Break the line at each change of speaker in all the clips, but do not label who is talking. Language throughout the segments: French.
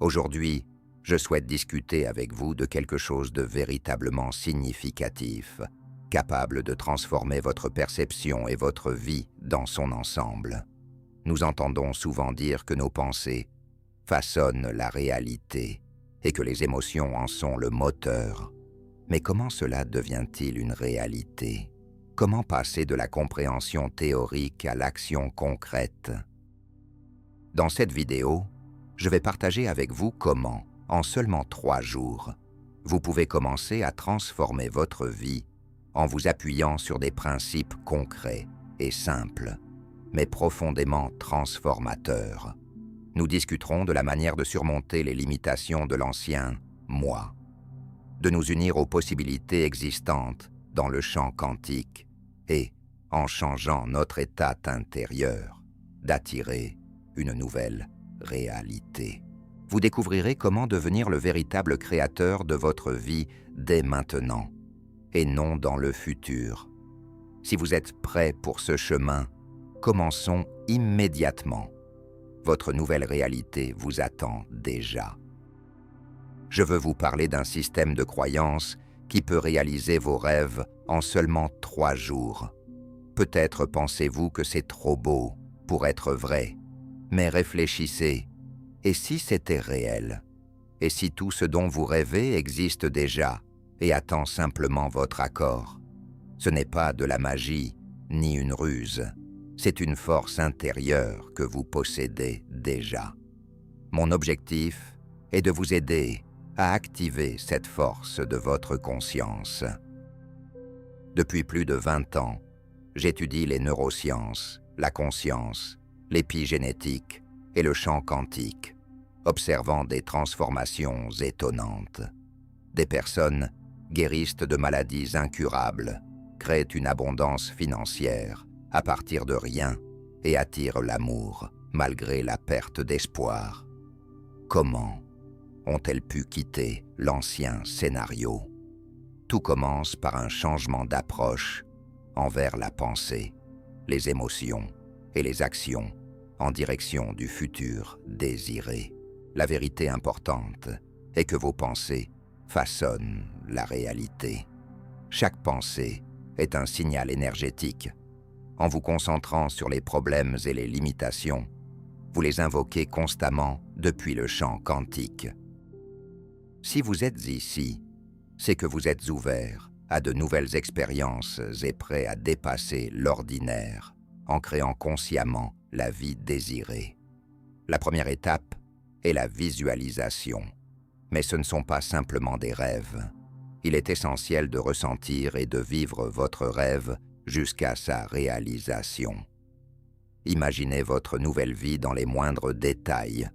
Aujourd'hui, je souhaite discuter avec vous de quelque chose de véritablement significatif, capable de transformer votre perception et votre vie dans son ensemble. Nous entendons souvent dire que nos pensées façonnent la réalité et que les émotions en sont le moteur. Mais comment cela devient-il une réalité? Comment passer de la compréhension théorique à l'action concrète? Dans cette vidéo, je vais partager avec vous comment, en seulement 3 jours, vous pouvez commencer à transformer votre vie en vous appuyant sur des principes concrets et simples, mais profondément transformateurs. Nous discuterons de la manière de surmonter les limitations de l'ancien « moi », de nous unir aux possibilités existantes dans le champ quantique et, en changeant notre état intérieur, d'attirer une nouvelle réalité. Vous découvrirez comment devenir le véritable créateur de votre vie dès maintenant, et non dans le futur. Si vous êtes prêt pour ce chemin, commençons immédiatement. Votre nouvelle réalité vous attend déjà. Je veux vous parler d'un système de croyances qui peut réaliser vos rêves en seulement 3 jours. Peut-être pensez-vous que c'est trop beau pour être vrai, mais réfléchissez. Et si c'était réel? Et si tout ce dont vous rêvez existe déjà et attend simplement votre accord? Ce n'est pas de la magie ni une ruse, c'est une force intérieure que vous possédez déjà. Mon objectif est de vous aider à activer cette force de votre conscience. Depuis plus de 20 ans, j'étudie les neurosciences, la conscience, l'épigénétique et le champ quantique, observant des transformations étonnantes. Des personnes guérissent de maladies incurables, créent une abondance financière à partir de rien et attirent l'amour malgré la perte d'espoir. Comment ont-elles pu quitter l'ancien scénario? Tout commence par un changement d'approche envers la pensée, les émotions et les actions en direction du futur désiré. La vérité importante est que vos pensées façonnent la réalité. Chaque pensée est un signal énergétique. En vous concentrant sur les problèmes et les limitations, vous les invoquez constamment depuis le champ quantique. Si vous êtes ici, c'est que vous êtes ouvert à de nouvelles expériences et prêt à dépasser l'ordinaire en créant consciemment la vie désirée. La première étape est la visualisation. Mais ce ne sont pas simplement des rêves. Il est essentiel de ressentir et de vivre votre rêve jusqu'à sa réalisation. Imaginez votre nouvelle vie dans les moindres détails.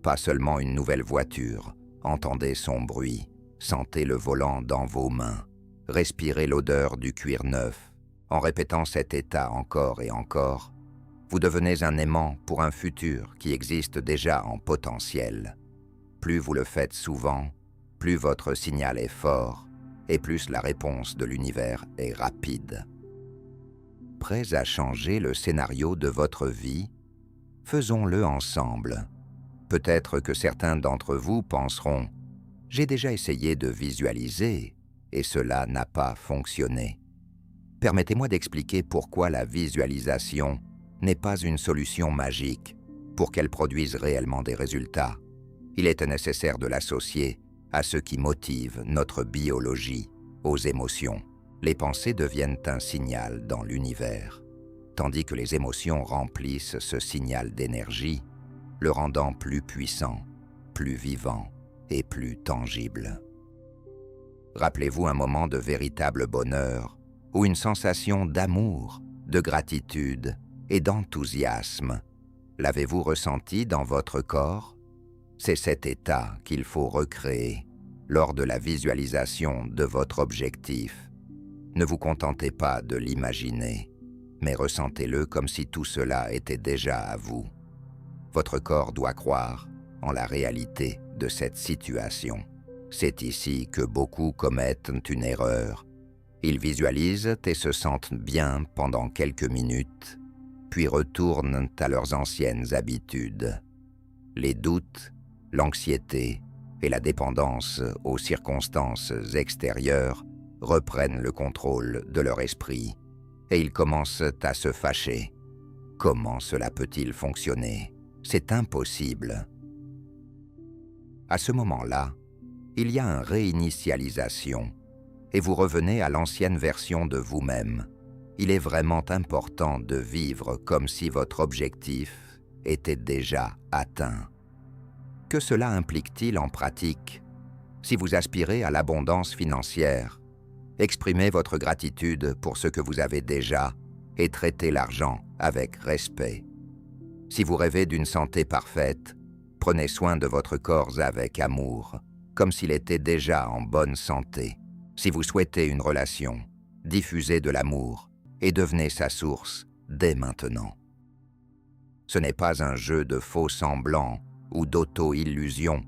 Pas seulement une nouvelle voiture, entendez son bruit, sentez le volant dans vos mains, respirez l'odeur du cuir neuf. En répétant cet état encore et encore, vous devenez un aimant pour un futur qui existe déjà en potentiel. Plus vous le faites souvent, plus votre signal est fort et plus la réponse de l'univers est rapide. Prêts à changer le scénario de votre vie? Faisons-le ensemble. Peut-être que certains d'entre vous penseront « J'ai déjà essayé de visualiser et cela n'a pas fonctionné ». Permettez-moi d'expliquer pourquoi la visualisation n'est pas une solution magique pour qu'elle produise réellement des résultats. Il est nécessaire de l'associer à ce qui motive notre biologie, aux émotions. Les pensées deviennent un signal dans l'univers, tandis que les émotions remplissent ce signal d'énergie, le rendant plus puissant, plus vivant et plus tangible. Rappelez-vous un moment de véritable bonheur ou une sensation d'amour, de gratitude et d'enthousiasme. L'avez-vous ressenti dans votre corps? C'est cet état qu'il faut recréer lors de la visualisation de votre objectif. Ne vous contentez pas de l'imaginer, mais ressentez-le comme si tout cela était déjà à vous. Votre corps doit croire en la réalité de cette situation. C'est ici que beaucoup commettent une erreur. Ils visualisent et se sentent bien pendant quelques minutes, puis retournent à leurs anciennes habitudes. Les doutes, L'anxiété et la dépendance aux circonstances extérieures reprennent le contrôle de leur esprit et ils commencent à se fâcher. Comment cela peut-il fonctionner? C'est impossible. À ce moment-là, il y a une réinitialisation et vous revenez à l'ancienne version de vous-même. Il est vraiment important de vivre comme si votre objectif était déjà atteint. Que cela implique-t-il en pratique? Si vous aspirez à l'abondance financière, exprimez votre gratitude pour ce que vous avez déjà et traitez l'argent avec respect. Si vous rêvez d'une santé parfaite, prenez soin de votre corps avec amour, comme s'il était déjà en bonne santé. Si vous souhaitez une relation, diffusez de l'amour et devenez sa source dès maintenant. Ce n'est pas un jeu de faux semblants ou d'auto-illusion.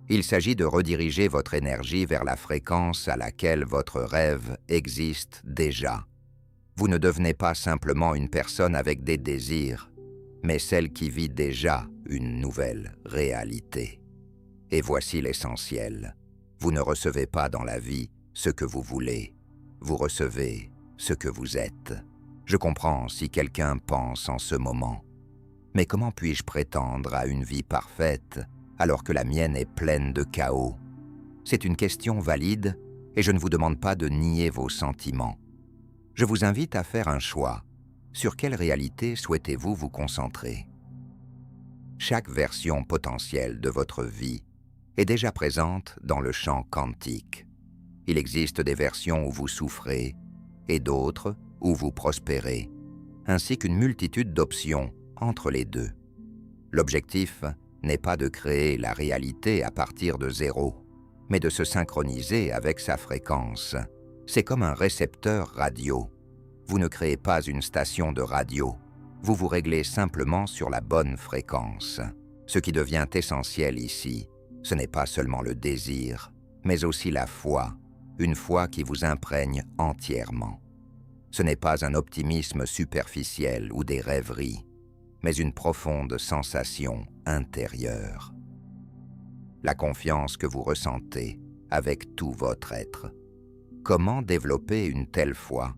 Il s'agit de rediriger votre énergie vers la fréquence à laquelle votre rêve existe déjà. Vous ne devenez pas simplement une personne avec des désirs, mais celle qui vit déjà une nouvelle réalité. Et voici l'essentiel. Vous ne recevez pas dans la vie ce que vous voulez. Vous recevez ce que vous êtes. Je comprends si quelqu'un pense en ce moment. Mais comment puis-je prétendre à une vie parfaite alors que la mienne est pleine de chaos? C'est une question valide et je ne vous demande pas de nier vos sentiments. Je vous invite à faire un choix. Sur quelle réalité souhaitez-vous vous concentrer? Chaque version potentielle de votre vie est déjà présente dans le champ quantique. Il existe des versions où vous souffrez et d'autres où vous prospérez, ainsi qu'une multitude d'options entre les deux. L'objectif n'est pas de créer la réalité à partir de zéro, mais de se synchroniser avec sa fréquence. C'est comme un récepteur radio. Vous ne créez pas une station de radio, vous vous réglez simplement sur la bonne fréquence. Ce qui devient essentiel ici, ce n'est pas seulement le désir, mais aussi la foi, une foi qui vous imprègne entièrement. Ce n'est pas un optimisme superficiel ou des rêveries, mais une profonde sensation intérieure. La confiance que vous ressentez avec tout votre être. Comment développer une telle foi?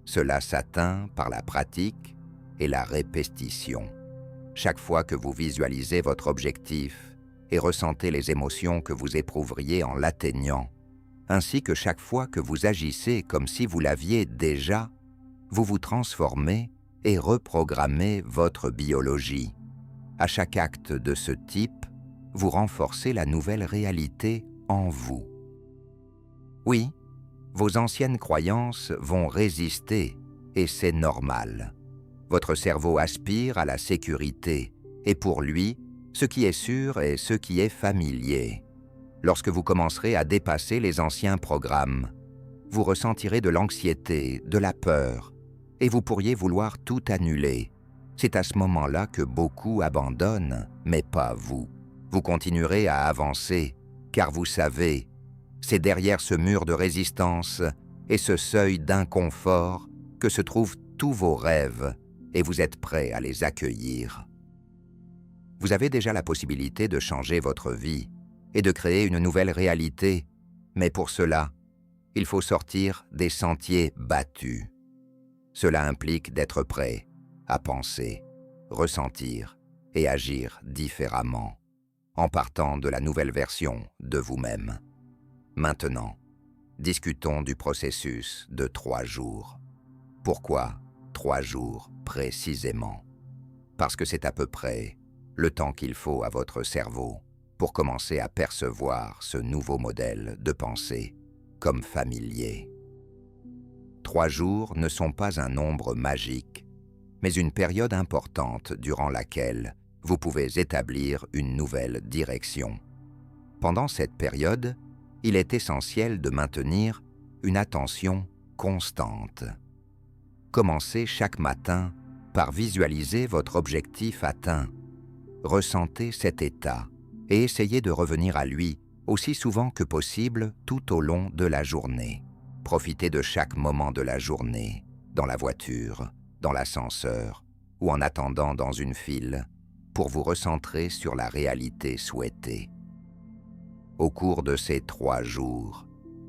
Cela s'atteint par la pratique et la répétition. Chaque fois que vous visualisez votre objectif et ressentez les émotions que vous éprouveriez en l'atteignant, ainsi que chaque fois que vous agissez comme si vous l'aviez déjà, vous vous transformez et reprogrammez votre biologie. À chaque acte de ce type, vous renforcez la nouvelle réalité en vous. Oui, vos anciennes croyances vont résister et c'est normal. Votre cerveau aspire à la sécurité et pour lui, ce qui est sûr est ce qui est familier. Lorsque vous commencerez à dépasser les anciens programmes, vous ressentirez de l'anxiété, de la peur, et vous pourriez vouloir tout annuler. C'est à ce moment-là que beaucoup abandonnent, mais pas vous. Vous continuerez à avancer, car vous savez, c'est derrière ce mur de résistance et ce seuil d'inconfort que se trouvent tous vos rêves, et vous êtes prêt à les accueillir. Vous avez déjà la possibilité de changer votre vie et de créer une nouvelle réalité, mais pour cela, il faut sortir des sentiers battus. Cela implique d'être prêt à penser, ressentir et agir différemment, en partant de la nouvelle version de vous-même. Maintenant, discutons du processus de 3 jours. Pourquoi 3 jours précisément? Parce que c'est à peu près le temps qu'il faut à votre cerveau pour commencer à percevoir ce nouveau modèle de pensée comme familier. 3 jours ne sont pas un nombre magique, mais une période importante durant laquelle vous pouvez établir une nouvelle direction. Pendant cette période, il est essentiel de maintenir une attention constante. Commencez chaque matin par visualiser votre objectif atteint. Ressentez cet état et essayez de revenir à lui aussi souvent que possible tout au long de la journée. Profitez de chaque moment de la journée, dans la voiture, dans l'ascenseur ou en attendant dans une file. pour vous recentrer sur la réalité souhaitée. Au cours de ces 3 jours,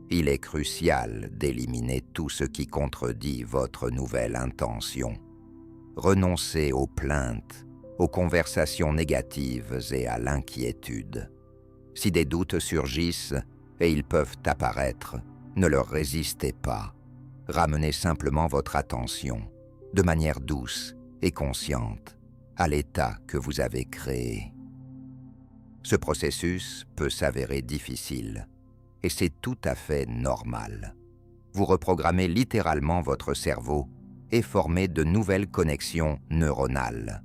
il est crucial d'éliminer tout ce qui contredit votre nouvelle intention. Renoncez aux plaintes, aux conversations négatives et à l'inquiétude. Si des doutes surgissent, et ils peuvent apparaître, ne leur résistez pas. Ramenez simplement votre attention, de manière douce et consciente, à l'état que vous avez créé. Ce processus peut s'avérer difficile, et c'est tout à fait normal. Vous reprogrammez littéralement votre cerveau et formez de nouvelles connexions neuronales.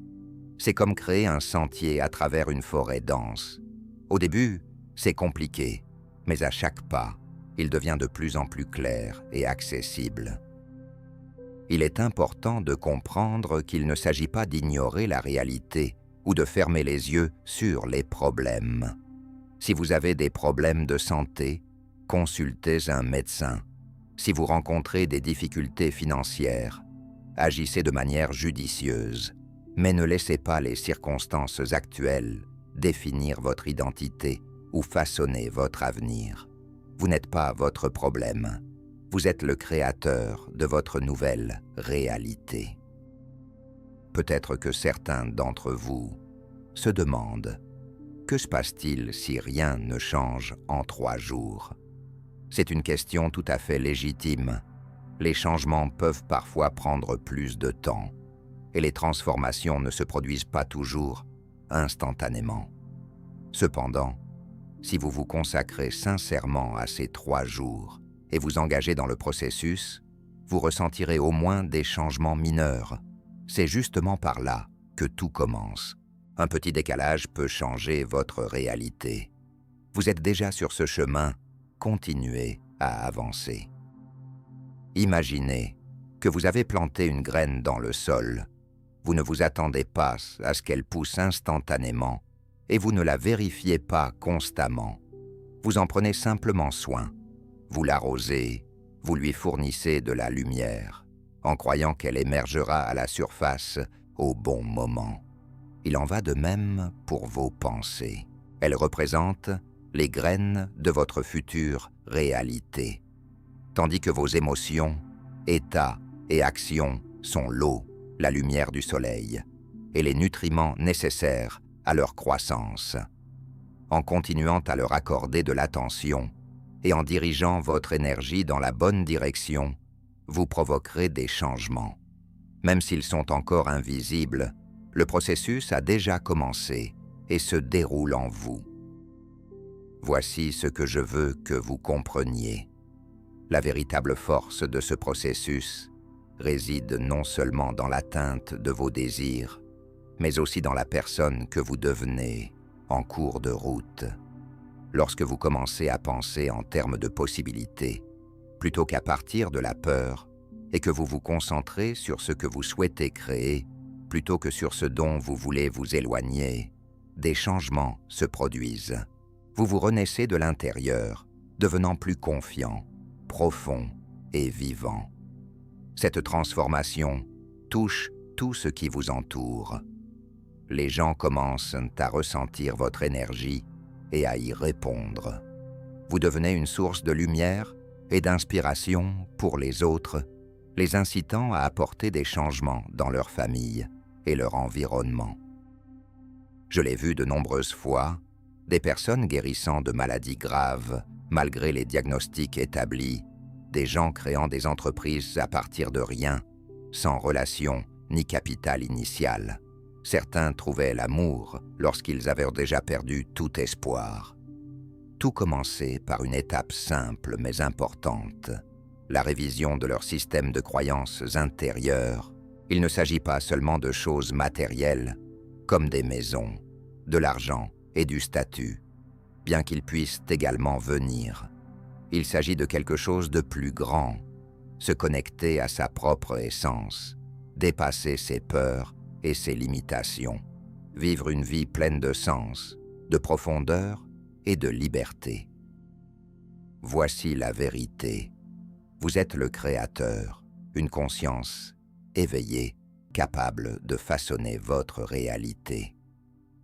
C'est comme créer un sentier à travers une forêt dense. Au début, c'est compliqué, mais à chaque pas, il devient de plus en plus clair et accessible. Il est important de comprendre qu'il ne s'agit pas d'ignorer la réalité ou de fermer les yeux sur les problèmes. Si vous avez des problèmes de santé, consultez un médecin. Si vous rencontrez des difficultés financières, agissez de manière judicieuse, mais ne laissez pas les circonstances actuelles définir votre identité ou façonner votre avenir. Vous n'êtes pas votre problème. Vous êtes le créateur de votre nouvelle réalité. Peut-être que certains d'entre vous se demandent « Que se passe-t-il si rien ne change en 3 jours ?» C'est une question tout à fait légitime. Les changements peuvent parfois prendre plus de temps, et les transformations ne se produisent pas toujours instantanément. Cependant, si vous vous consacrez sincèrement à ces 3 jours et vous engagez dans le processus, vous ressentirez au moins des changements mineurs. C'est justement par là que tout commence. Un petit décalage peut changer votre réalité. Vous êtes déjà sur ce chemin, continuez à avancer. Imaginez que vous avez planté une graine dans le sol. Vous ne vous attendez pas à ce qu'elle pousse instantanément et vous ne la vérifiez pas constamment. Vous en prenez simplement soin. Vous l'arrosez, vous lui fournissez de la lumière, en croyant qu'elle émergera à la surface au bon moment. Il en va de même pour vos pensées. Elles représentent les graines de votre future réalité, tandis que vos émotions, états et actions sont l'eau, la lumière du soleil, et les nutriments nécessaires à leur croissance. En continuant à leur accorder de l'attention et en dirigeant votre énergie dans la bonne direction, vous provoquerez des changements. Même s'ils sont encore invisibles, le processus a déjà commencé et se déroule en vous. Voici ce que je veux que vous compreniez. La véritable force de ce processus réside non seulement dans l'atteinte de vos désirs, mais aussi dans la personne que vous devenez en cours de route. Lorsque vous commencez à penser en termes de possibilités, plutôt qu'à partir de la peur, et que vous vous concentrez sur ce que vous souhaitez créer, plutôt que sur ce dont vous voulez vous éloigner, des changements se produisent. Vous vous renaissez de l'intérieur, devenant plus confiant, profond et vivant. Cette transformation touche tout ce qui vous entoure. Les gens commencent à ressentir votre énergie et à y répondre. Vous devenez une source de lumière et d'inspiration pour les autres, les incitant à apporter des changements dans leur famille et leur environnement. Je l'ai vu de nombreuses fois, des personnes guérissant de maladies graves malgré les diagnostics établis, des gens créant des entreprises à partir de rien, sans relation ni capital initial. Certains trouvaient l'amour lorsqu'ils avaient déjà perdu tout espoir. Tout commençait par une étape simple mais importante, la révision de leur système de croyances intérieures. Il ne s'agit pas seulement de choses matérielles, comme des maisons, de l'argent et du statut, bien qu'ils puissent également venir. Il s'agit de quelque chose de plus grand, se connecter à sa propre essence, dépasser ses peurs et ses limitations, vivre une vie pleine de sens, de profondeur et de liberté. Voici la vérité. Vous êtes le créateur, une conscience éveillée, capable de façonner votre réalité.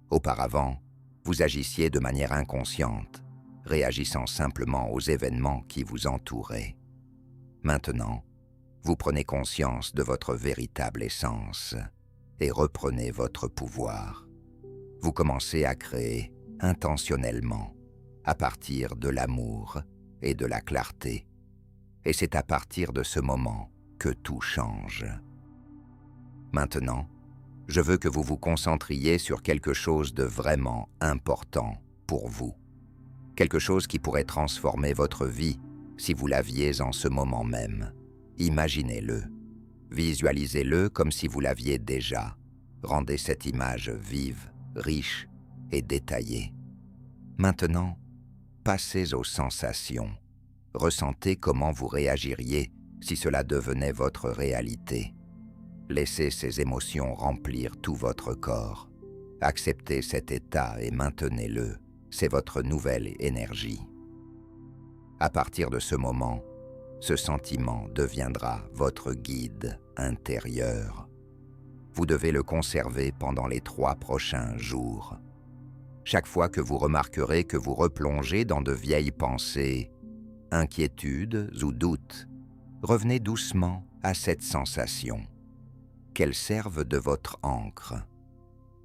Auparavant, vous agissiez de manière inconsciente, réagissant simplement aux événements qui vous entouraient. Maintenant, vous prenez conscience de votre véritable essence et reprenez votre pouvoir. Vous commencez à créer intentionnellement, à partir de l'amour et de la clarté. Et c'est à partir de ce moment que tout change. Maintenant, je veux que vous vous concentriez sur quelque chose de vraiment important pour vous. Quelque chose qui pourrait transformer votre vie si vous l'aviez en ce moment même. Imaginez-le. Visualisez-le comme si vous l'aviez déjà. Rendez cette image vive, riche et détaillée. Maintenant, passez aux sensations. Ressentez comment vous réagiriez si cela devenait votre réalité. Laissez ces émotions remplir tout votre corps. Acceptez cet état et maintenez-le. C'est votre nouvelle énergie. À partir de ce moment, ce sentiment deviendra votre guide intérieur. Vous devez le conserver pendant les 3 prochains jours. Chaque fois que vous remarquerez que vous replongez dans de vieilles pensées, inquiétudes ou doutes, revenez doucement à cette sensation. Qu'elles servent de votre ancre.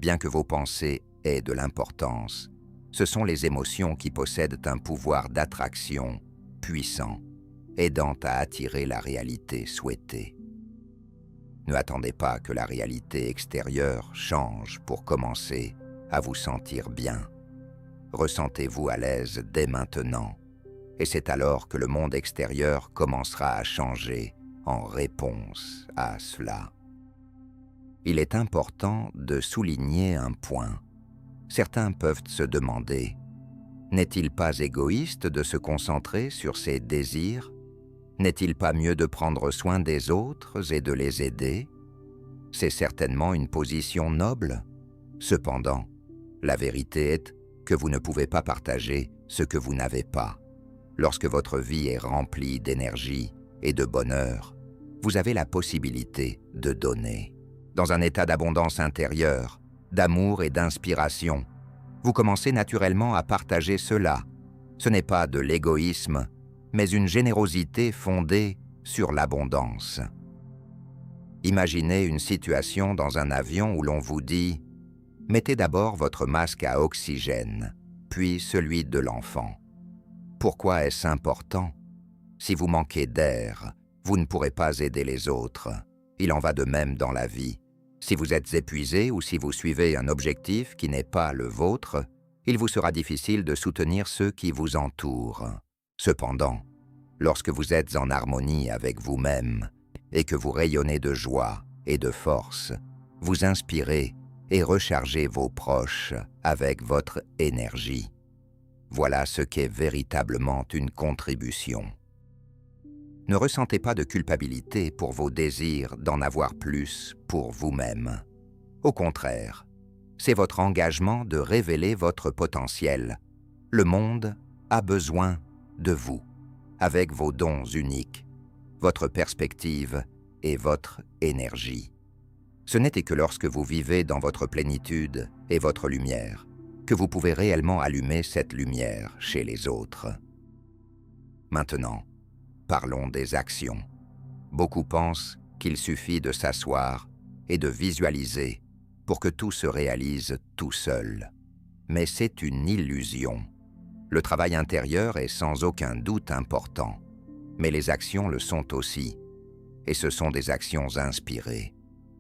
Bien que vos pensées aient de l'importance, ce sont les émotions qui possèdent un pouvoir d'attraction puissant, aidant à attirer la réalité souhaitée. Ne attendez pas que la réalité extérieure change pour commencer à vous sentir bien. Ressentez-vous à l'aise dès maintenant, et c'est alors que le monde extérieur commencera à changer en réponse à cela. Il est important de souligner un point. Certains peuvent se demander, n'est-il pas égoïste de se concentrer sur ses désirs? N'est-il pas mieux de prendre soin des autres et de les aider? C'est certainement une position noble. Cependant, la vérité est que vous ne pouvez pas partager ce que vous n'avez pas. Lorsque votre vie est remplie d'énergie et de bonheur, vous avez la possibilité de donner. Dans un état d'abondance intérieure, d'amour et d'inspiration, vous commencez naturellement à partager cela. Ce n'est pas de l'égoïsme, mais une générosité fondée sur l'abondance. Imaginez une situation dans un avion où l'on vous dit « Mettez d'abord votre masque à oxygène, puis celui de l'enfant. » Pourquoi est-ce important? Si vous manquez d'air, vous ne pourrez pas aider les autres. Il en va de même dans la vie. Si vous êtes épuisé ou si vous suivez un objectif qui n'est pas le vôtre, il vous sera difficile de soutenir ceux qui vous entourent. Cependant, lorsque vous êtes en harmonie avec vous-même et que vous rayonnez de joie et de force, vous inspirez et rechargez vos proches avec votre énergie. Voilà ce qu'est véritablement une contribution. Ne ressentez pas de culpabilité pour vos désirs d'en avoir plus pour vous-même. Au contraire, c'est votre engagement de révéler votre potentiel. Le monde a besoin de vous, avec vos dons uniques, votre perspective et votre énergie. Ce n'était que lorsque vous vivez dans votre plénitude et votre lumière que vous pouvez réellement allumer cette lumière chez les autres. Maintenant, parlons des actions. Beaucoup pensent qu'il suffit de s'asseoir et de visualiser pour que tout se réalise tout seul. Mais c'est une illusion. Le travail intérieur est sans aucun doute important, mais les actions le sont aussi, et ce sont des actions inspirées.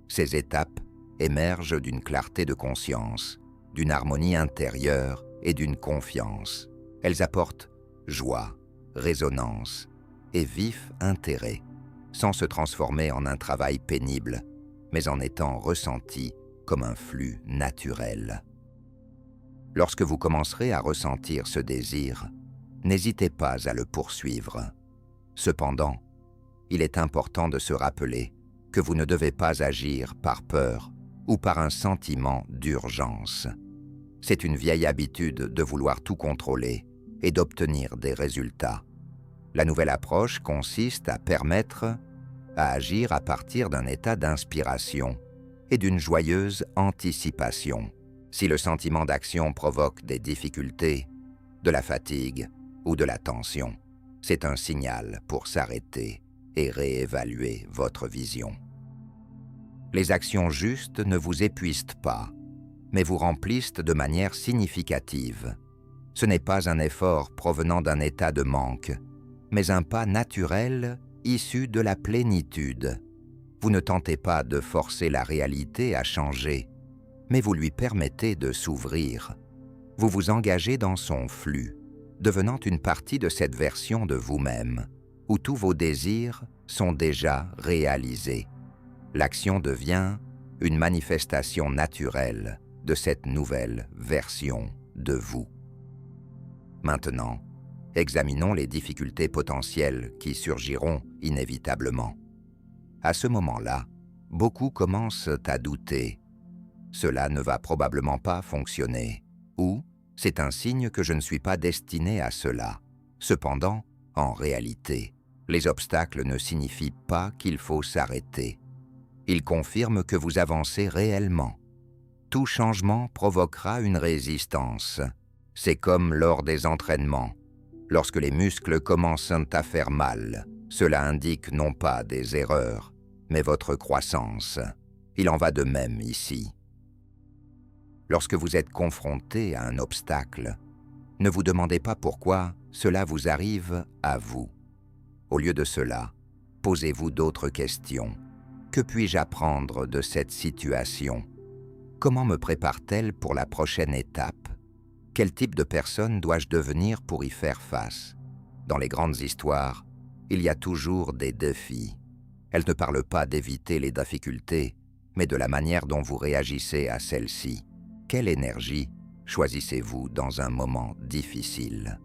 Ces étapes émergent d'une clarté de conscience, d'une harmonie intérieure et d'une confiance. Elles apportent joie, résonance et vif intérêt, sans se transformer en un travail pénible, mais en étant ressenti comme un flux naturel. Lorsque vous commencerez à ressentir ce désir, n'hésitez pas à le poursuivre. Cependant, il est important de se rappeler que vous ne devez pas agir par peur ou par un sentiment d'urgence. C'est une vieille habitude de vouloir tout contrôler et d'obtenir des résultats. La nouvelle approche consiste à permettre à agir à partir d'un état d'inspiration et d'une joyeuse anticipation. Si le sentiment d'action provoque des difficultés, de la fatigue ou de la tension, c'est un signal pour s'arrêter et réévaluer votre vision. Les actions justes ne vous épuisent pas, mais vous remplissent de manière significative. Ce n'est pas un effort provenant d'un état de manque, mais un pas naturel issu de la plénitude. Vous ne tentez pas de forcer la réalité à changer, mais vous lui permettez de s'ouvrir. Vous vous engagez dans son flux, devenant une partie de cette version de vous-même, où tous vos désirs sont déjà réalisés. L'action devient une manifestation naturelle de cette nouvelle version de vous. Maintenant, examinons les difficultés potentielles qui surgiront inévitablement. À ce moment-là, beaucoup commencent à douter. Cela ne va probablement pas fonctionner, ou c'est un signe que je ne suis pas destiné à cela. Cependant, en réalité, les obstacles ne signifient pas qu'il faut s'arrêter. Ils confirment que vous avancez réellement. Tout changement provoquera une résistance. C'est comme lors des entraînements. Lorsque les muscles commencent à faire mal, cela indique non pas des erreurs, mais votre croissance. Il en va de même ici. Lorsque vous êtes confronté à un obstacle, ne vous demandez pas pourquoi cela vous arrive à vous. Au lieu de cela, posez-vous d'autres questions. Que puis-je apprendre de cette situation? Comment me prépare-t-elle pour la prochaine étape? Quel type de personne dois-je devenir pour y faire face? Dans les grandes histoires, il y a toujours des défis. Elles ne parlent pas d'éviter les difficultés, mais de la manière dont vous réagissez à celles-ci. Quelle énergie choisissez-vous dans un moment difficile?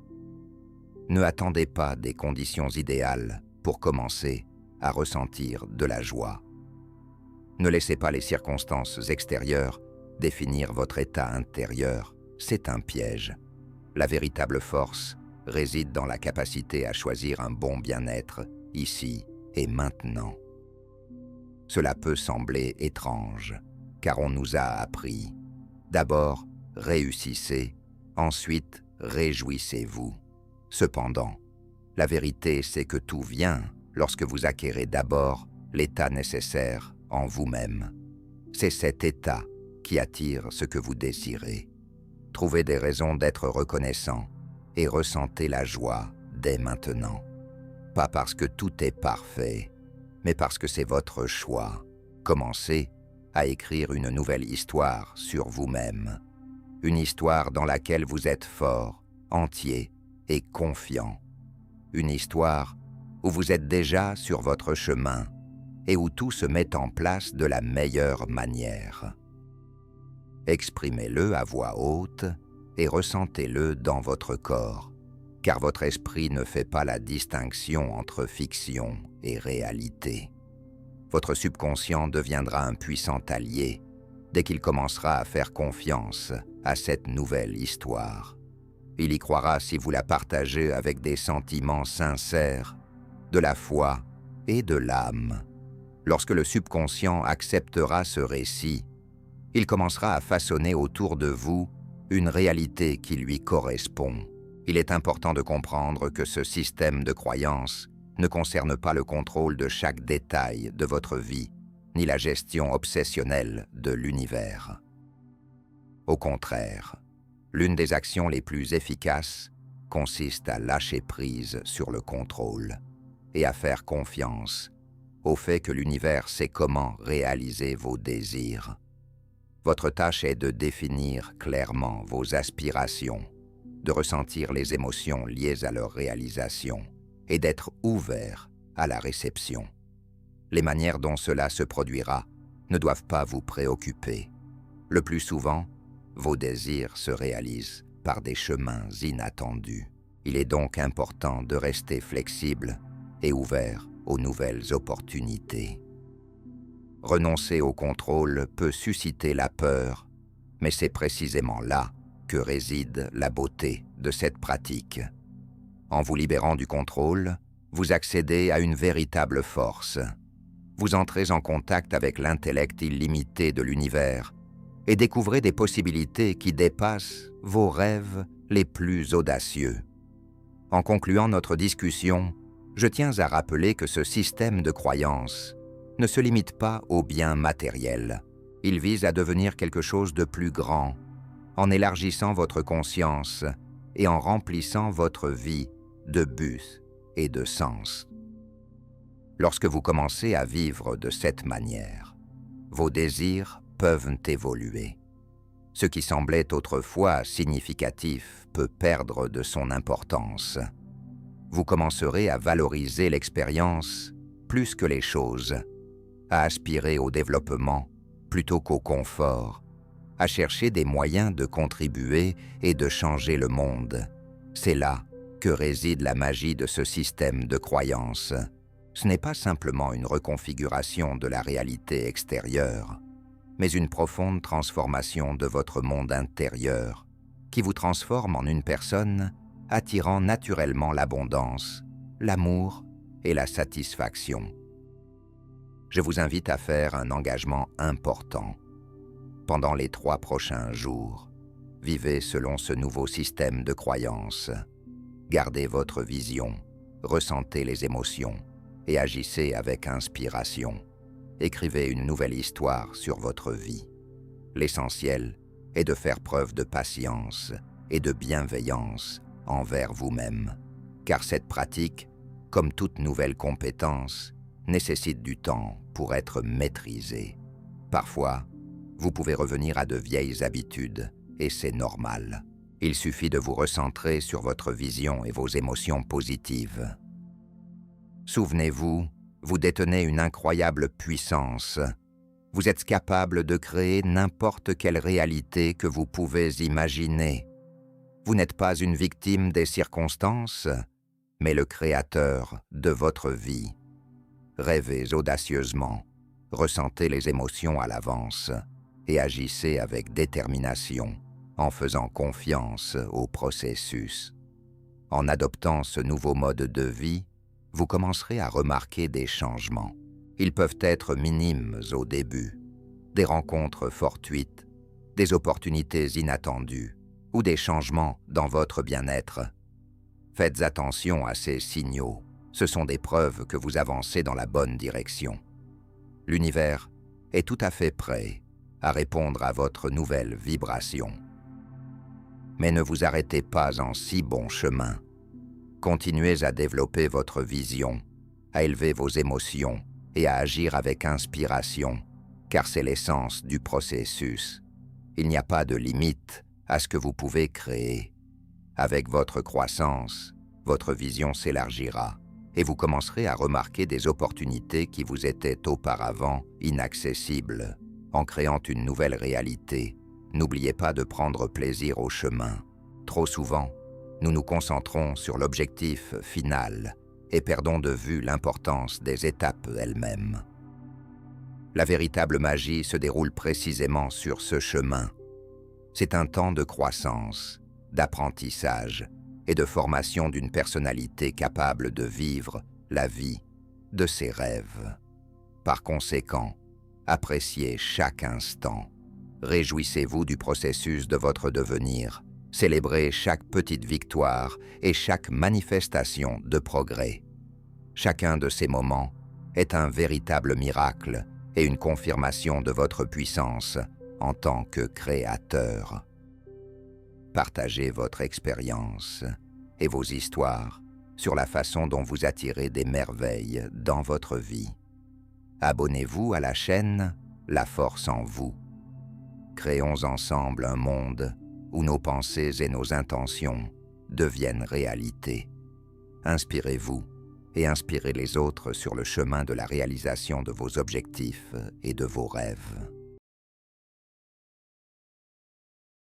Ne attendez pas des conditions idéales pour commencer à ressentir de la joie. Ne laissez pas les circonstances extérieures définir votre état intérieur. C'est un piège. La véritable force réside dans la capacité à choisir un bon bien-être ici et maintenant. Cela peut sembler étrange, car on nous a appris. D'abord, réussissez, ensuite, réjouissez-vous. Cependant, la vérité, c'est que tout vient lorsque vous acquérez d'abord l'état nécessaire en vous-même. C'est cet état qui attire ce que vous désirez. Trouvez des raisons d'être reconnaissant et ressentez la joie dès maintenant. Pas parce que tout est parfait, mais parce que c'est votre choix. Commencez à écrire une nouvelle histoire sur vous-même. Une histoire dans laquelle vous êtes fort, entier et confiant. Une histoire où vous êtes déjà sur votre chemin et où tout se met en place de la meilleure manière. Exprimez-le à voix haute et ressentez-le dans votre corps, car votre esprit ne fait pas la distinction entre fiction et réalité. Votre subconscient deviendra un puissant allié dès qu'il commencera à faire confiance à cette nouvelle histoire. Il y croira si vous la partagez avec des sentiments sincères, de la foi et de l'âme. Lorsque le subconscient acceptera ce récit, il commencera à façonner autour de vous une réalité qui lui correspond. Il est important de comprendre que ce système de croyance ne concerne pas le contrôle de chaque détail de votre vie, ni la gestion obsessionnelle de l'univers. Au contraire, l'une des actions les plus efficaces consiste à lâcher prise sur le contrôle et à faire confiance au fait que l'univers sait comment réaliser vos désirs. Votre tâche est de définir clairement vos aspirations, de ressentir les émotions liées à leur réalisation et d'être ouvert à la réception. Les manières dont cela se produira ne doivent pas vous préoccuper. Le plus souvent, vos désirs se réalisent par des chemins inattendus. Il est donc important de rester flexible et ouvert aux nouvelles opportunités. Renoncer au contrôle peut susciter la peur, mais c'est précisément là que réside la beauté de cette pratique. En vous libérant du contrôle, vous accédez à une véritable force. Vous entrez en contact avec l'intellect illimité de l'univers et découvrez des possibilités qui dépassent vos rêves les plus audacieux. En concluant notre discussion, je tiens à rappeler que ce système de croyance ne se limite pas aux biens matériels. Il vise à devenir quelque chose de plus grand, en élargissant votre conscience et en remplissant votre vie de buts et de sens. Lorsque vous commencez à vivre de cette manière, vos désirs peuvent évoluer. Ce qui semblait autrefois significatif peut perdre de son importance. Vous commencerez à valoriser l'expérience plus que les choses, à aspirer au développement plutôt qu'au confort, à chercher des moyens de contribuer et de changer le monde. C'est là que réside la magie de ce système de croyance. Ce n'est pas simplement une reconfiguration de la réalité extérieure, mais une profonde transformation de votre monde intérieur, qui vous transforme en une personne attirant naturellement l'abondance, l'amour et la satisfaction. Je vous invite à faire un engagement important. Pendant les 3 prochains jours, vivez selon ce nouveau système de croyance. Gardez votre vision, ressentez les émotions et agissez avec inspiration. Écrivez une nouvelle histoire sur votre vie. L'essentiel est de faire preuve de patience et de bienveillance envers vous-même, car cette pratique, comme toute nouvelle compétence, nécessite du temps pour être maîtrisée. Parfois, vous pouvez revenir à de vieilles habitudes, et c'est normal. Il suffit de vous recentrer sur votre vision et vos émotions positives. Souvenez-vous, vous détenez une incroyable puissance. Vous êtes capable de créer n'importe quelle réalité que vous pouvez imaginer. Vous n'êtes pas une victime des circonstances, mais le créateur de votre vie. Rêvez audacieusement, ressentez les émotions à l'avance et agissez avec détermination en faisant confiance au processus. En adoptant ce nouveau mode de vie, vous commencerez à remarquer des changements. Ils peuvent être minimes au début, des rencontres fortuites, des opportunités inattendues ou des changements dans votre bien-être. Faites attention à ces signaux. Ce sont des preuves que vous avancez dans la bonne direction. L'univers est tout à fait prêt à répondre à votre nouvelle vibration. Mais ne vous arrêtez pas en si bon chemin. Continuez à développer votre vision, à élever vos émotions et à agir avec inspiration, car c'est l'essence du processus. Il n'y a pas de limite à ce que vous pouvez créer. Avec votre croissance, votre vision s'élargira et vous commencerez à remarquer des opportunités qui vous étaient auparavant inaccessibles. En créant une nouvelle réalité, n'oubliez pas de prendre plaisir au chemin. Trop souvent, nous nous concentrons sur l'objectif final et perdons de vue l'importance des étapes elles-mêmes. La véritable magie se déroule précisément sur ce chemin. C'est un temps de croissance, d'apprentissage et de formation d'une personnalité capable de vivre la vie de ses rêves. Par conséquent, appréciez chaque instant. Réjouissez-vous du processus de votre devenir. Célébrez chaque petite victoire et chaque manifestation de progrès. Chacun de ces moments est un véritable miracle et une confirmation de votre puissance en tant que créateur. Partagez votre expérience et vos histoires sur la façon dont vous attirez des merveilles dans votre vie. Abonnez-vous à la chaîne La Force en vous. Créons ensemble un monde où nos pensées et nos intentions deviennent réalité. Inspirez-vous et inspirez les autres sur le chemin de la réalisation de vos objectifs et de vos rêves.